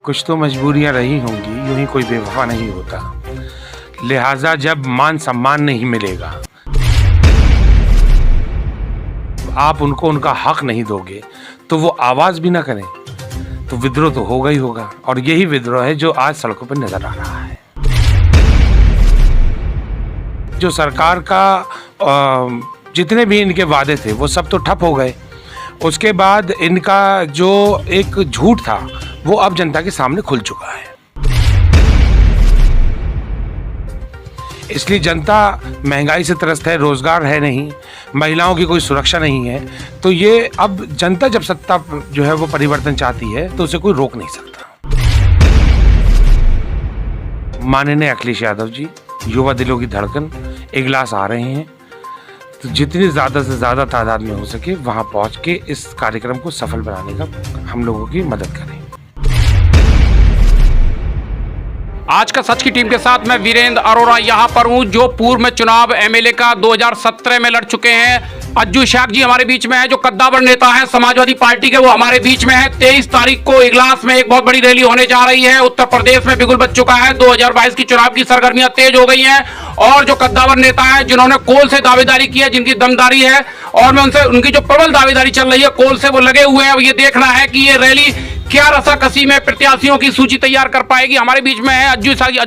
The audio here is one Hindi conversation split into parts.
कुछ तो मजबूरियां रही होंगी, यूं ही कोई बेवफा नहीं होता। लिहाजा जब मान सम्मान नहीं मिलेगा, आप उनको उनका हक नहीं दोगे तो वो आवाज भी ना करें तो विद्रोह तो होगा ही होगा। और यही विद्रोह है जो आज सड़कों पर नजर आ रहा है। जो सरकार का जितने भी इनके वादे थे वो सब तो ठप हो गए। उसके बाद इनका जो एक झूठ था वो अब जनता के सामने खुल चुका है। इसलिए जनता महंगाई से त्रस्त है, रोजगार है नहीं, महिलाओं की कोई सुरक्षा नहीं है। तो ये अब जनता जब सत्ता जो है वो परिवर्तन चाहती है तो उसे कोई रोक नहीं सकता। माननीय अखिलेश यादव जी, युवा दिलों की धड़कन, इजलास आ रहे हैं, तो जितनी ज़्यादा से ज़्यादा तादाद में हो सके वहाँ पहुँच के इस कार्यक्रम को सफल बनाने का हम लोगों की मदद करें। आज का सच की टीम के साथ मैं वीरेंद्र अरोड़ा यहाँ पर हूँ, जो पूर्व में चुनाव एमएलए का 2017 में लड़ चुके हैं। अज्जू शाख जी हमारे बीच में है, जो कद्दावर नेता है समाजवादी पार्टी के, वो हमारे बीच में है। 23 तारीख को इगलास में एक बहुत बड़ी रैली होने जा रही है। उत्तर प्रदेश में बिगुल बच चुका है। 2022 की चुनाव की सरगर्मियां तेज हो गई हैं और जो कद्दावर नेता है जिन्होंने कोल से दावेदारी की है, जिनकी दमदारी है, और मैं उनसे उनकी जो प्रबल दावेदारी चल रही है कोल से, वो लगे हुए हैं। अब ये देखना है कि ये रैली क्या रसाकसी में प्रत्याशियों की सूची तैयार कर पाएगी। हमारे बीच में है अज्जू शाख जी।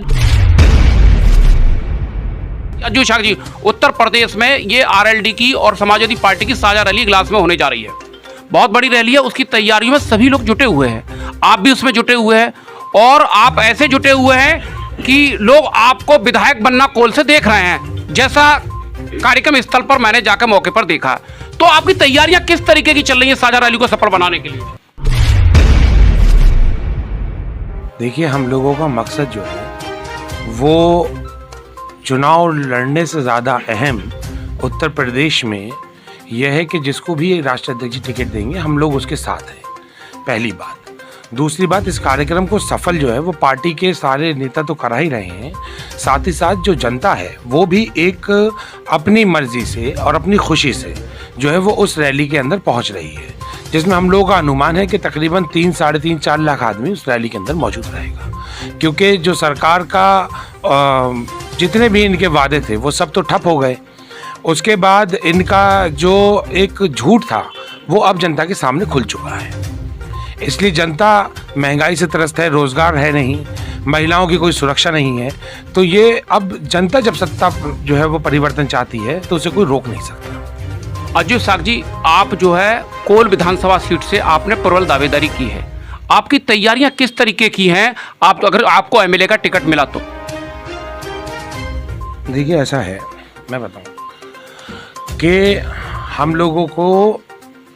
अज्जू शाख जी, उत्तर प्रदेश में ये आरएलडी की और समाजवादी पार्टी की साझा रैली इगलास में होने जा रही है। बहुत बड़ी रैली है, उसकी तैयारियों में सभी लोग जुटे हुए हैं। आप भी उसमें जुटे हुए हैं और आप ऐसे जुटे हुए हैं कि लोग आपको विधायक बनना कोल से देख रहे हैं, जैसा कार्यक्रम स्थल पर मैंने जाकर मौके पर देखा। तो आपकी तैयारियां किस तरीके की चल रही है साझा रैली को सफल बनाने के लिए? देखिए, हम लोगों का मकसद जो है वो चुनाव लड़ने से ज़्यादा अहम उत्तर प्रदेश में यह है कि जिसको भी राष्ट्रीय अध्यक्ष टिकट देंगे हम लोग उसके साथ हैं, पहली बात। दूसरी बात, इस कार्यक्रम को सफल जो है वो पार्टी के सारे नेता तो करा ही रहे हैं, साथ ही साथ जो जनता है वो भी एक अपनी मर्जी से और अपनी खुशी से जो है वो उस रैली के अंदर पहुंच रही है, जिसमें हम लोगों का अनुमान है कि तकरीबन 3, साढ़े 3, 4 लाख आदमी उस रैली के अंदर मौजूद रहेगा। क्योंकि जो सरकार का जितने भी इनके वादे थे वो सब तो ठप हो गए। उसके बाद इनका जो एक झूठ था वो अब जनता के सामने खुल चुका है। इसलिए जनता महंगाई से त्रस्त है, रोजगार है नहीं, महिलाओं की कोई सुरक्षा नहीं है। तो ये अब जनता जब सत्ता जो है वो परिवर्तन चाहती है तो उसे कोई रोक नहीं सकता। अज्जू शाख जी, आप जो है कोल विधानसभा सीट से आपने प्रबल दावेदारी की है। आपकी तैयारियां किस तरीके की हैं? आप अगर आपको एमएलए का टिकट मिला तो? देखिए, ऐसा है, मैं बताऊं कि हम लोगों को,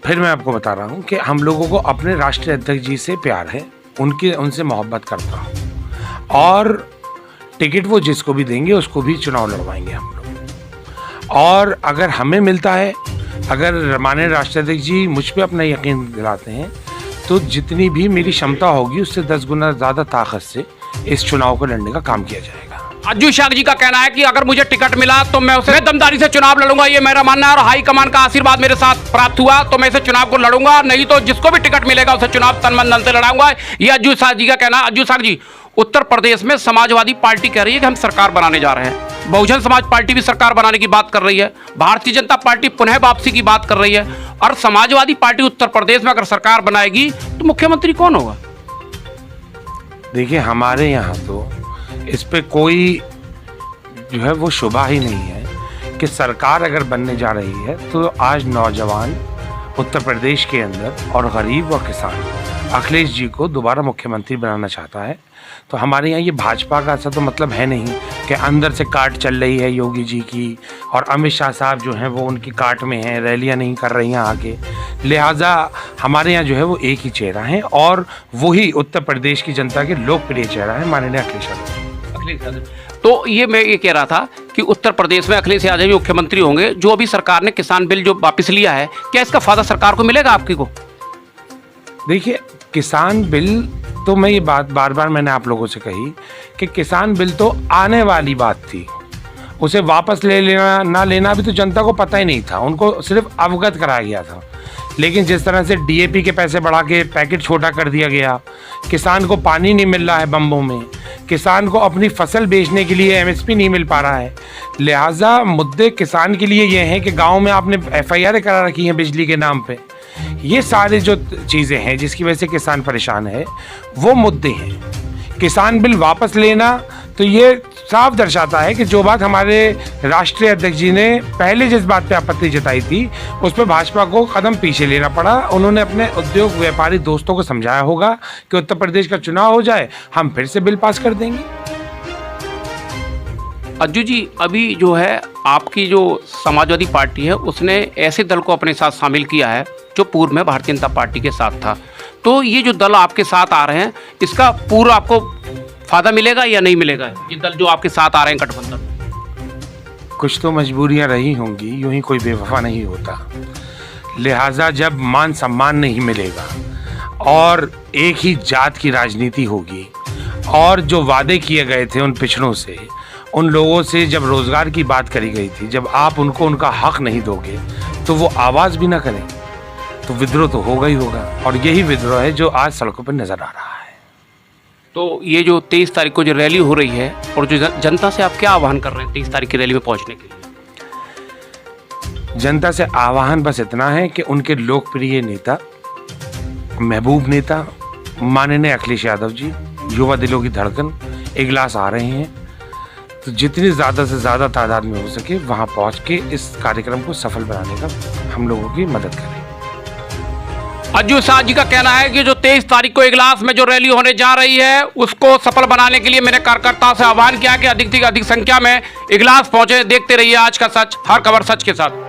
फिर मैं आपको बता रहा हूं कि हम लोगों को अपने राष्ट्रीय अध्यक्ष जी से प्यार है, उनसे मोहब्बत करता हूं और टिकट वो जिसको भी देंगे उसको भी चुनाव लड़वाएंगे हम लोग। और अगर हमें मिलता है, अगर माननीय राष्ट्रीय अध्यक्ष जी मुझ पर अपना यकीन दिलाते हैं तो जितनी भी मेरी क्षमता होगी उससे 10 गुना ज़्यादा ताकत से इस चुनाव को लड़ने का काम किया जाएगा। अज्जू शाख जी का कहना है कि अगर मुझे टिकट मिला तो मैं उसे दमदारी से चुनाव लड़ूंगा, ये मेरा मानना है। और हाईकमान का आशीर्वाद मेरे साथ प्राप्त हुआ तो मैं इसे चुनाव को लड़ूंगा, नहीं तो जिसको भी टिकट मिलेगा उसे चुनाव तन मन धन से लड़ाऊंगा। ये अज्जू शाख जी का कहना है। अज्जू शाख जी, उत्तर प्रदेश में समाजवादी पार्टी कह रही है कि हम सरकार बनाने जा रहे हैं, बहुजन समाज पार्टी भी सरकार बनाने की बात कर रही है, भारतीय जनता पार्टी पुनः वापसी की बात कर रही है, और समाजवादी पार्टी उत्तर प्रदेश में अगर सरकार बनाएगी तो मुख्यमंत्री कौन होगा? देखिए, हमारे यहाँ तो इस पे कोई जो है वो शुबा ही नहीं है कि सरकार अगर बनने जा रही है तो आज नौजवान उत्तर प्रदेश के अंदर और गरीब व किसान अखिलेश जी को दोबारा मुख्यमंत्री बनाना चाहता है। तो हमारे यहाँ ये भाजपा का ऐसा तो मतलब है नहीं कि अंदर से काट चल रही है योगी जी की और अमित शाह साहब जो हैं वो उनकी काट में हैं, रैलियाँ नहीं कर रही हैं आगे। लिहाजा हमारे यहाँ जो है वो एक ही चेहरा है और वही उत्तर प्रदेश की जनता के लोकप्रिय चेहरा है, माननीय अखिलेश यादव। तो ये मैं ये कह रहा था कि उत्तर प्रदेश में अखिलेश यादव मुख्यमंत्री होंगे। जो अभी सरकार ने किसान बिल जो वापस लिया है, क्या इसका फायदा सरकार को मिलेगा आपकी को? देखिए, किसान बिल तो मैं ये बात बार बार मैंने आप लोगों से कही कि किसान बिल तो आने वाली बात थी, उसे वापस ले लेना ना लेना भी तो जनता को पता ही नहीं था, उनको सिर्फ अवगत कराया गया था लेकिन जिस तरह से डीएपी के पैसे बढ़ा के पैकेट छोटा कर दिया गया, किसान को पानी नहीं मिल रहा है बम्बों में, किसान को अपनी फसल बेचने के लिए एमएसपी नहीं मिल पा रहा है। लिहाजा मुद्दे किसान के लिए ये हैं कि गांव में आपने एफआईआर करा रखी हैं बिजली के नाम पे। ये सारी जो चीज़ें हैं जिसकी वजह से किसान परेशान है, वो मुद्दे हैं। किसान बिल वापस लेना तो ये साफ दर्शाता है कि जो बात हमारे राष्ट्रीय अध्यक्ष जी ने पहले जिस बात पे आपत्ति जताई थी, उस पर भाजपा को कदम पीछे लेना पड़ा। उन्होंने अपने उद्योग व्यापारी दोस्तों को समझाया होगा कि उत्तर प्रदेश का चुनाव हो जाए, हम फिर से बिल पास कर देंगे। अज्जू जी, अभी जो है आपकी जो समाजवादी पार्टी है उसने ऐसे दल को अपने साथ शामिल किया है जो पूर्व में भारतीय जनता पार्टी के साथ था। तो ये जो दल आपके साथ आ रहे हैं, इसका पूरा आपको फायदा मिलेगा या नहीं मिलेगा? ये दल जो आपके साथ आ रहे हैं गठबंधन, कुछ तो मजबूरियां रही होंगी, यूं ही कोई बेवफा नहीं होता। लिहाजा जब मान सम्मान नहीं मिलेगा और एक ही जात की राजनीति होगी और जो वादे किए गए थे उन पिछड़ों से, उन लोगों से जब रोजगार की बात करी गई थी, जब आप उनको उनका हक नहीं दोगे तो वो आवाज़ भी ना करें, तो विद्रोह तो होगा ही होगा। और यही विद्रोह है जो आज सड़कों पर नजर आ रहा है। तो ये जो 23 तारीख को जो रैली हो रही है और जो जनता से आप क्या आह्वान कर रहे हैं 23 तारीख की रैली में पहुंचने के लिए? जनता से आह्वान बस इतना है कि उनके लोकप्रिय नेता, महबूब नेता माननीय अखिलेश यादव जी, युवा दिलों की धड़कन, इजलास आ रहे हैं, तो जितनी ज़्यादा से ज़्यादा तादाद में हो सके वहाँ पहुँच के इस कार्यक्रम को सफल बनाने का हम लोगों की मदद करें। अज्जू शाह जी का कहना है कि जो 23 तारीख को इजलास में जो रैली होने जा रही है उसको सफल बनाने के लिए मैंने कार्यकर्ताओं से आह्वान किया कि अधिक से अधिक संख्या में इजलास पहुंचे। देखते रहिए आज का सच, हर खबर सच के साथ।